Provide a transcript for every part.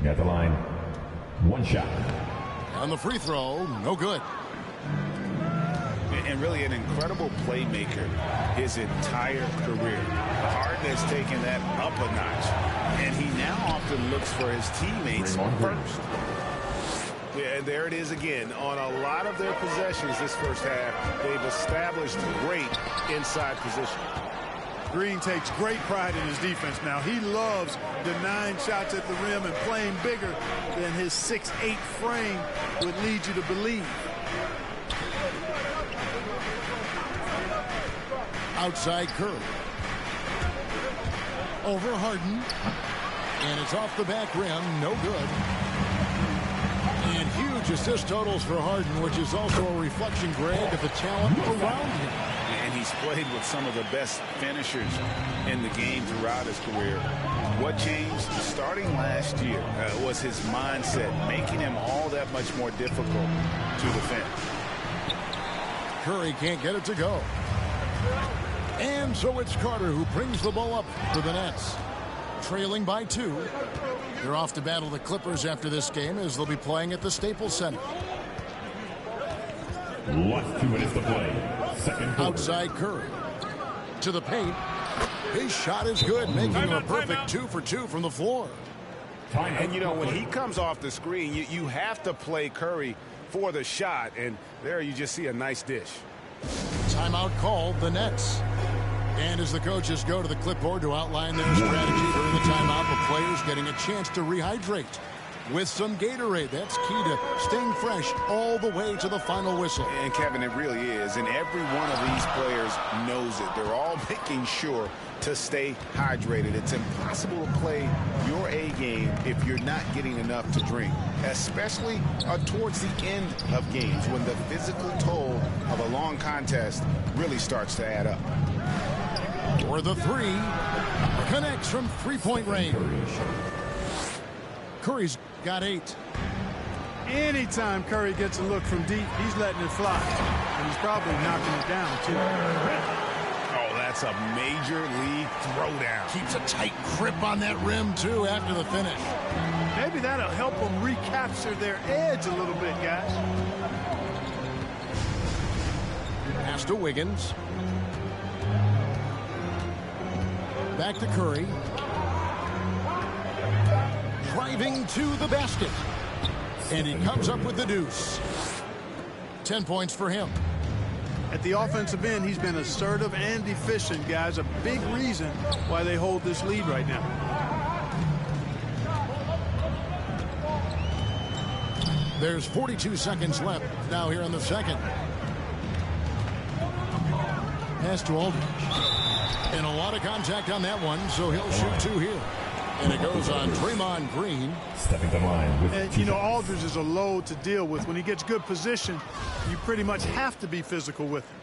At the line, one shot. On the free throw, no good. And really an incredible playmaker his entire career. Harden has taken that up a notch, and he now often looks for his teammates first. Yeah, and there it is again. On a lot of their possessions this first half, they've established great inside position. Green takes great pride in his defense now. He loves denying shots at the rim and playing bigger than his 6'8" frame would lead you to believe. Outside Curry. Over Harden. And it's off the back rim. No good. And huge assist totals for Harden, which is also a reflection, Greg, of the talent around him. And he's played with some of the best finishers in the game throughout his career. What changed starting last year was his mindset, making him all that much more difficult to defend. Curry can't get it to go. And so it's Carter who brings the ball up for the Nets. Trailing by 2. They're off to battle the Clippers after this game as they'll be playing at the Staples Center. Last 2 minutes to play. Second quarter. Outside Curry. To the paint. His shot is good, making him a perfect 2 for 2 from the floor. And, you know, when he comes off the screen, you have to play Curry for the shot. And there you just see a nice dish. Timeout called, the Nets. And as the coaches go to the clipboard to outline their strategy during the timeout, the players getting a chance to rehydrate with some Gatorade. That's key to staying fresh all the way to the final whistle. And, Kevin, it really is. And every one of these players knows it. They're all making sure to stay hydrated. It's impossible to play your A game if you're not getting enough to drink, especially towards the end of games when the physical toll of a long contest really starts to add up. For the 3, connects from three-point range. Curry's got 8. Anytime Curry gets a look from deep, he's letting it fly. And he's probably knocking it down, too. Oh, that's a major league throwdown. Keeps a tight grip on that rim, too, after the finish. Maybe that'll help them recapture their edge a little bit, guys. Pass to Wiggins. Back to Curry. Driving to the basket. And he comes up with the deuce. 10 points for him. At the offensive end, he's been assertive and efficient, guys. A big reason why they hold this lead right now. There's 42 seconds left now here in the second. Pass to Aldridge. And a lot of contact on that one, so he'll shoot 2 here. And it goes on Draymond Green. Stepping the line with and, you know, Aldridge is a load to deal with. When he gets good position, you pretty much have to be physical with him.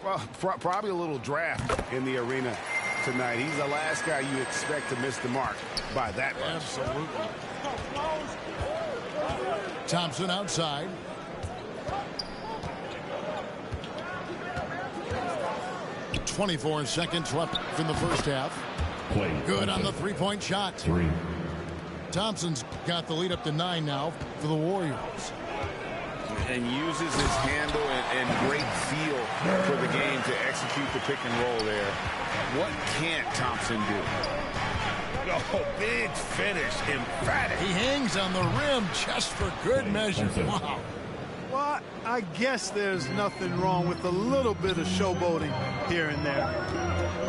Well, probably a little draft in the arena tonight. He's the last guy you expect to miss the mark by that much. Absolutely. Thompson outside. .24 seconds left in the first half. Good on the three-point shot. 3. Thompson's got the lead up to 9 now for the Warriors. And uses his handle and great feel for the game to execute the pick and roll there. What can't Thompson do? Oh, big finish, emphatic. He hangs on the rim just for good measure. Wow. Well, I guess there's nothing wrong with a little bit of showboating here and there.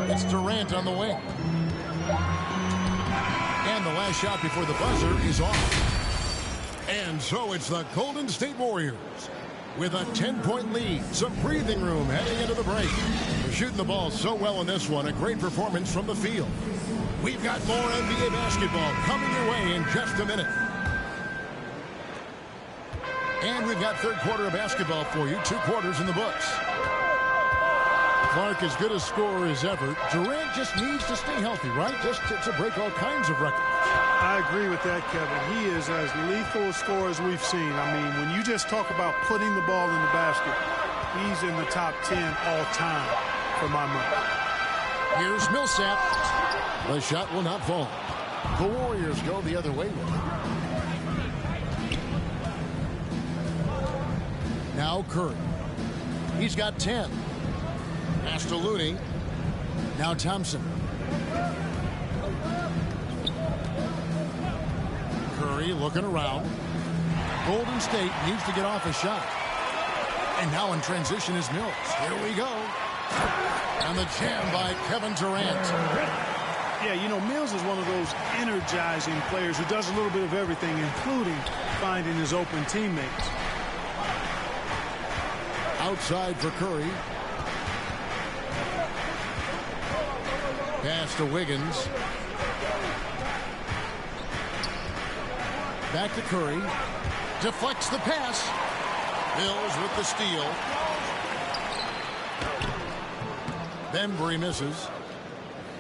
It's Durant on the wing. And the last shot before the buzzer is off. And so it's the Golden State Warriors with a 10-point lead. Some breathing room heading into the break. They're shooting the ball so well in this one. A great performance from the field. We've got more NBA basketball coming your way in just a minute. And we've got third quarter of basketball for you. 2 quarters in the books. Clark as good a scorer as ever. Durant just needs to stay healthy, right? Just to break all kinds of records. I agree with that, Kevin. He is as lethal a scorer as we've seen. I mean, when you just talk about putting the ball in the basket, he's in the top 10 all time for my money. Here's Millsap. The shot will not fall. The Warriors go the other way with it. Now Curry. He's got 10. Pass to Looney. Now Thompson. Curry looking around. Golden State needs to get off a shot. And now in transition is Mills. Here we go. And the jam by Kevin Durant. Yeah, you know, Mills is one of those energizing players who does a little bit of everything, including finding his open teammates. Outside for Curry. Pass to Wiggins. Back to Curry. Deflects the pass. Mills with the steal. Bembry misses.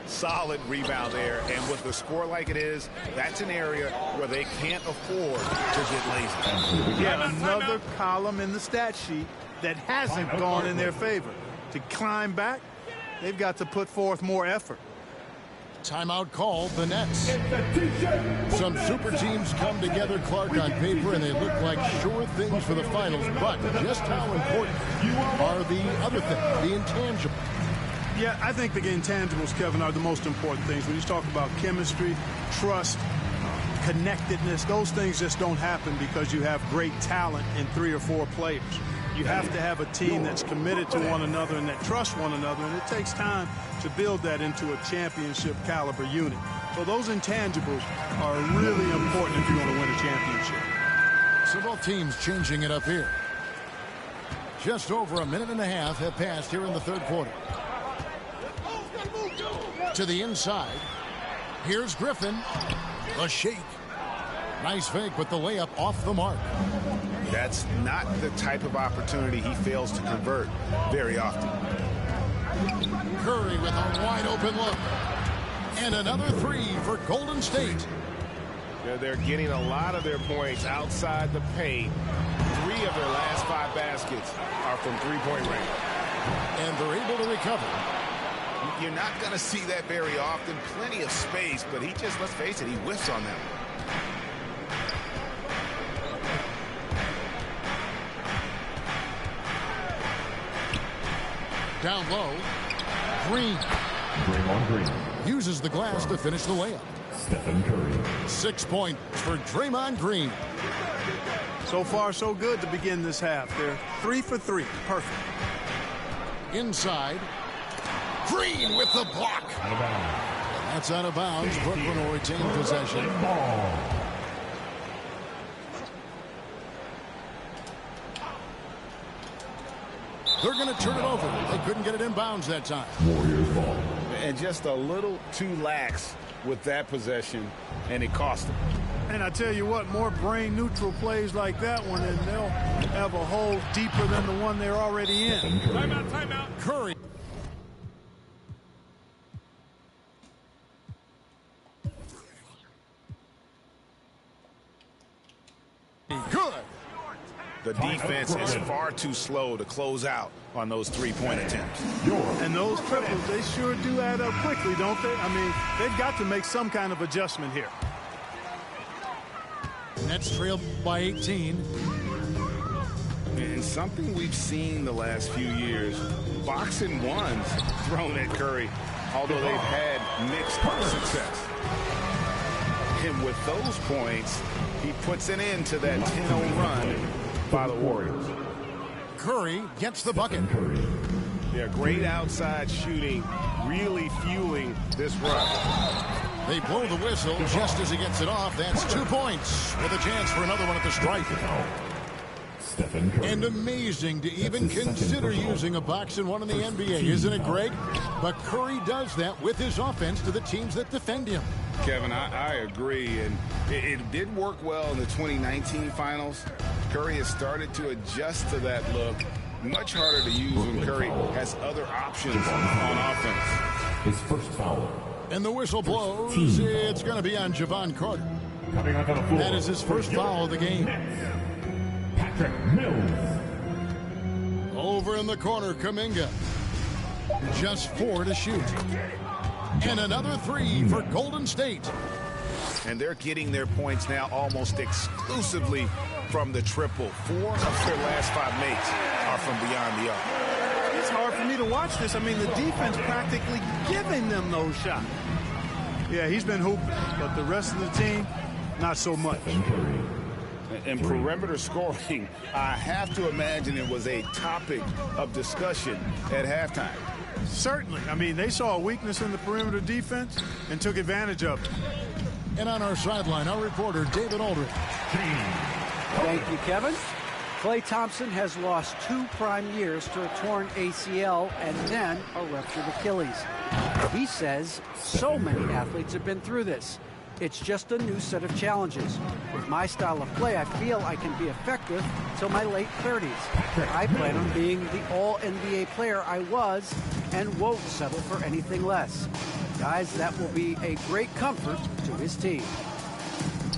Solid rebound there, and with the score like it is, that's an area where they can't afford to get lazy. Yeah, another column in the stat sheet that hasn't gone in their favor. To climb back, they've got to put forth more effort. Timeout called, the Nets. Some super teams come together, Clark, on paper, and they look like sure things for the finals. But just how important are the other things, the intangibles? Yeah, I think the intangibles, Kevin, are the most important things. When you talk about chemistry, trust, connectedness, those things just don't happen because you have great talent in 3 or 4 players. You have to have a team that's committed to one another and that trusts one another, and it takes time to build that into a championship caliber unit. So those intangibles are really important if you're going to win a championship. So both teams changing it up here. Just over a minute and a half have passed here in the third quarter. To the inside. Here's Griffin. A shake. Nice fake, but the layup off the mark. That's not the type of opportunity he fails to convert very often. Curry with a wide open look. And another 3 for Golden State. Yeah, they're getting a lot of their points outside the paint. 3 of their last 5 baskets are from three-point range. And they're able to recover. You're not going to see that very often. Plenty of space, but he just, let's face it, he whiffs on them. Down low. Green. Draymond Green. Uses the glass to finish the layup. Stephen Curry. 6 points for Draymond Green. So far, so good to begin this half. They're 3 for 3. Perfect. Inside. Green with the block. Out of bounds. That's out of bounds. Brooklyn will retain possession. Ball. They're going to turn it over. They couldn't get it in bounds that time. Warriors ball. And just a little too lax with that possession, and it cost them. And I tell you what, more brain-neutral plays like that one, and they'll have a hole deeper than the one they're already in. Timeout, timeout. Curry. Good. The defense is far too slow to close out on those three-point attempts. And those triples, they sure do add up quickly, don't they? I mean, they've got to make some kind of adjustment here. Nets trailed by 18. And something we've seen the last few years, boxing ones thrown at Curry, although they've had mixed success. And with those points, he puts an end to that 10-0 run by the Warriors. Curry gets the bucket. Yeah, great outside shooting, really fueling this run. They blow the whistle just as he gets it off. That's 2 points with a chance for another one at the stripe. And amazing to even consider using a boxing one in the NBA, isn't it, Greg? But Curry does that with his offense to the teams that defend him. Kevin, I agree, and it did work well in the 2019 finals. Curry has started to adjust to that look. Much harder to use when Curry has other options on offense. His first foul. And the whistle blows. It's going to be on Javon Carter. Coming onto the floor. That is his first foul of the game. Patrick Mills. Over in the corner, Kuminga. Just 4 to shoot. And another 3 for Golden State. And they're getting their points now almost exclusively from the triple. 4 of their last 5 makes are from beyond the arc. It's hard for me to watch this. I mean, the defense practically giving them those shots. Yeah, he's been hooping, but the rest of the team, not so much. And perimeter scoring, I have to imagine it was a topic of discussion at halftime. Certainly. I mean, they saw a weakness in the perimeter defense and took advantage of it. And on our sideline, our reporter, David Aldridge. Thank you, Kevin. Klay Thompson has lost 2 prime years to a torn ACL and then a ruptured Achilles. He says so many athletes have been through this. It's just a new set of challenges. With my style of play, I feel I can be effective till my late 30s. I plan on being the all-NBA player I was and won't settle for anything less. Guys, that will be a great comfort to his team.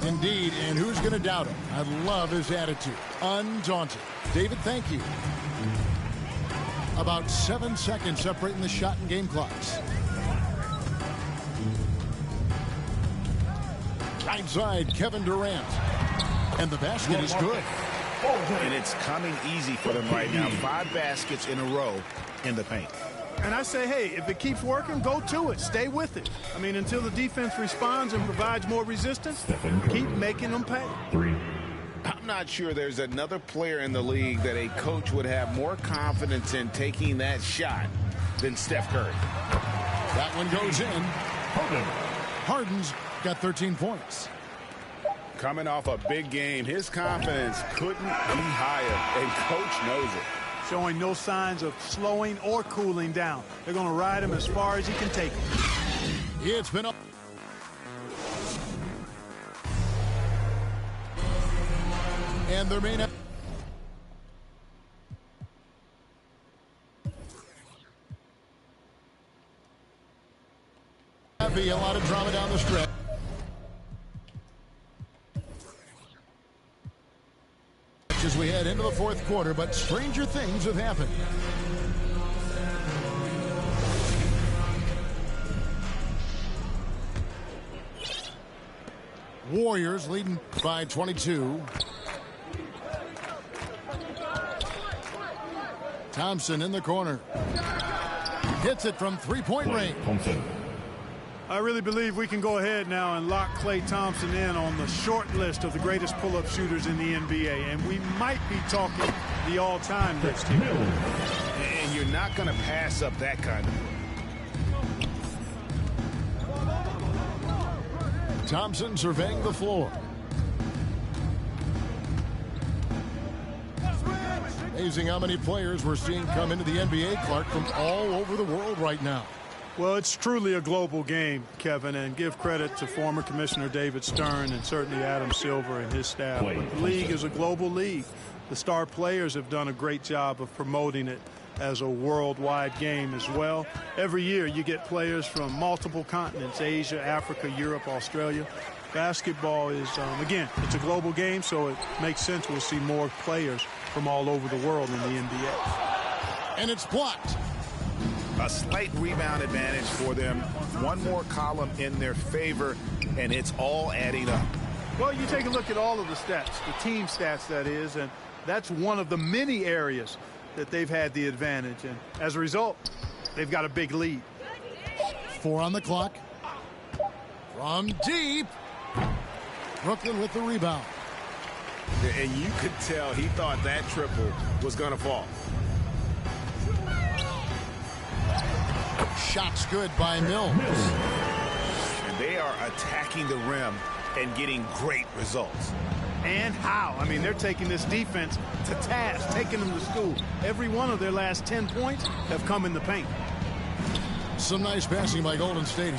Indeed, and who's going to doubt him? I love his attitude. Undaunted. David, thank you. About 7 seconds separating the shot and game clocks. Right side, Kevin Durant. And the basket is good. And it's coming easy for them right now. 5 baskets in a row in the paint. And I say, hey, if it keeps working, go to it. Stay with it. I mean, until the defense responds and provides more resistance, keep making them pay. I'm not sure there's another player in the league that a coach would have more confidence in taking that shot than Steph Curry. That one goes in. Harden's got 13 points. Coming off a big game, his confidence couldn't be higher, and coach knows it. Showing no signs of slowing or cooling down. They're going to ride him as far as he can take him. It's been up. And there may not be a lot of drama down the stretch. As we head into the 4th quarter, but stranger things have happened. Warriors leading by 22. Thompson in the corner. Hits it from 3-point range. I really believe we can go ahead now and lock Klay Thompson in on the short list of the greatest pull-up shooters in the NBA. And we might be talking the all-time list here. And you're not going to pass up that kind of. Thompson surveying the floor. Amazing how many players we're seeing come into the NBA, Clark, from all over the world right now. Well, it's truly a global game, Kevin, and give credit to former Commissioner David Stern and certainly Adam Silver and his staff. But the league is a global league. The star players have done a great job of promoting it as a worldwide game as well. Every year you get players from multiple continents, Asia, Africa, Europe, Australia. Basketball is, again, it's a global game, so it makes sense we'll see more players from all over the world in the NBA. And it's blocked. A slight rebound advantage for them. One more column in their favor, and it's all adding up. Well, you take a look at all of the stats, the team stats, that is, and that's one of the many areas that they've had the advantage. And as a result, they've got a big lead. 4 on the clock. From deep. Brooklyn with the rebound. And you could tell he thought that triple was going to fall. Shots good by Mills. And they are attacking the rim and getting great results. And how? I mean, they're taking this defense to task, taking them to school. Every one of their last 10 points have come in the paint. Some nice passing by Golden State.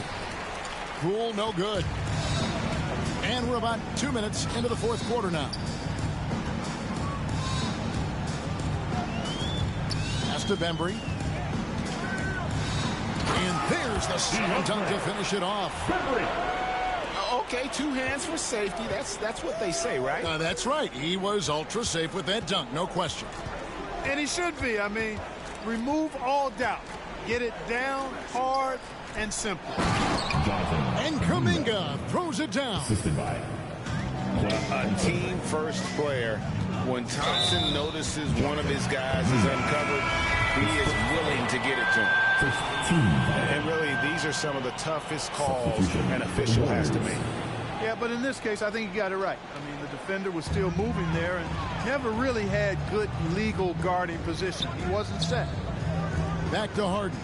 Cool, no good. And we're about 2 minutes into the 4th quarter now. Pass to Bembry. And there's the slam dunk to finish it off. Okay, 2 hands for safety. That's what they say, right? That's right. He was ultra safe with that dunk, no question. And he should be. I mean, remove all doubt. Get it down, hard, and simple. And Kuminga throws it down. Assisted by A team-first player. When Thompson notices one of his guys is uncovered, he is willing to get it to him. And really, these are some of the toughest calls an official has to make. Yeah, but in this case, I think he got it right. I mean, the defender was still moving there and never really had good legal guarding position. He wasn't set. Back to Harden.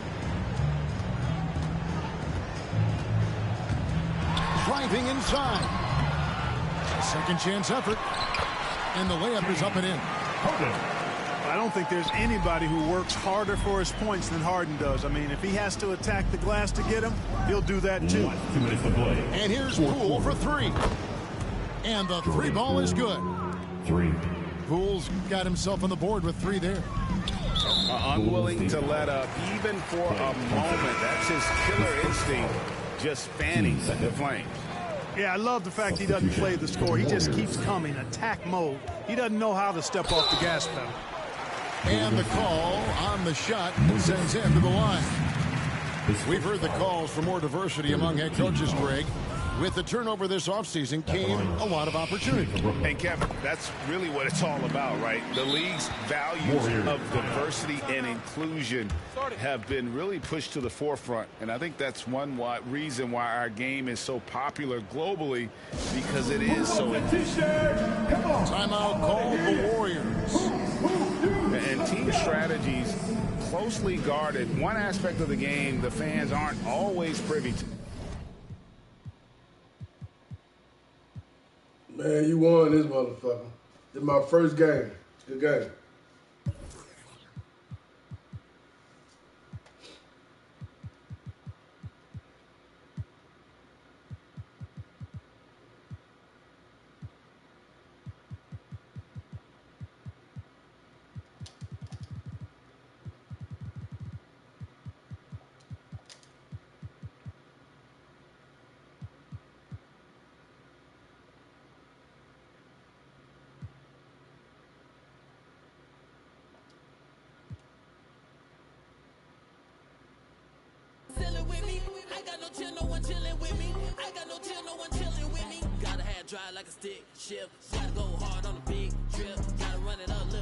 Driving inside. Second chance effort. And the layup is up and in. I don't think there's anybody who works harder for his points than Harden does. I mean, if he has to attack the glass to get him, he'll do that too. 2 minutes to play. And here's Poole for three. And the three ball is good. 3. Poole's got himself on the board with 3 there. Unwilling to let up even for a moment. That's his killer instinct, just fanning the flames. Yeah, I love the fact he doesn't play the score. He just keeps coming, attack mode. He doesn't know how to step off the gas pedal. And the call on the shot sends him to the line. We've heard the calls for more diversity among head coaches, Greg. With the turnover this offseason came a lot of opportunity. And Kevin, that's really what it's all about, right? The league's values of diversity and inclusion have been really pushed to the forefront. And I think that's one reason why our game is so popular globally, because it is so inclusive. Timeout called the Warriors. And team strategies closely guarded. One aspect of the game the fans aren't always privy to. Man, you won this motherfucker. This is my first game. Good game. With me. I got no chill, no one chilling with me. I got no chill, no one chilling with me. Gotta have dry like a stick shift. Gotta go hard on a big trip. Gotta run it up, little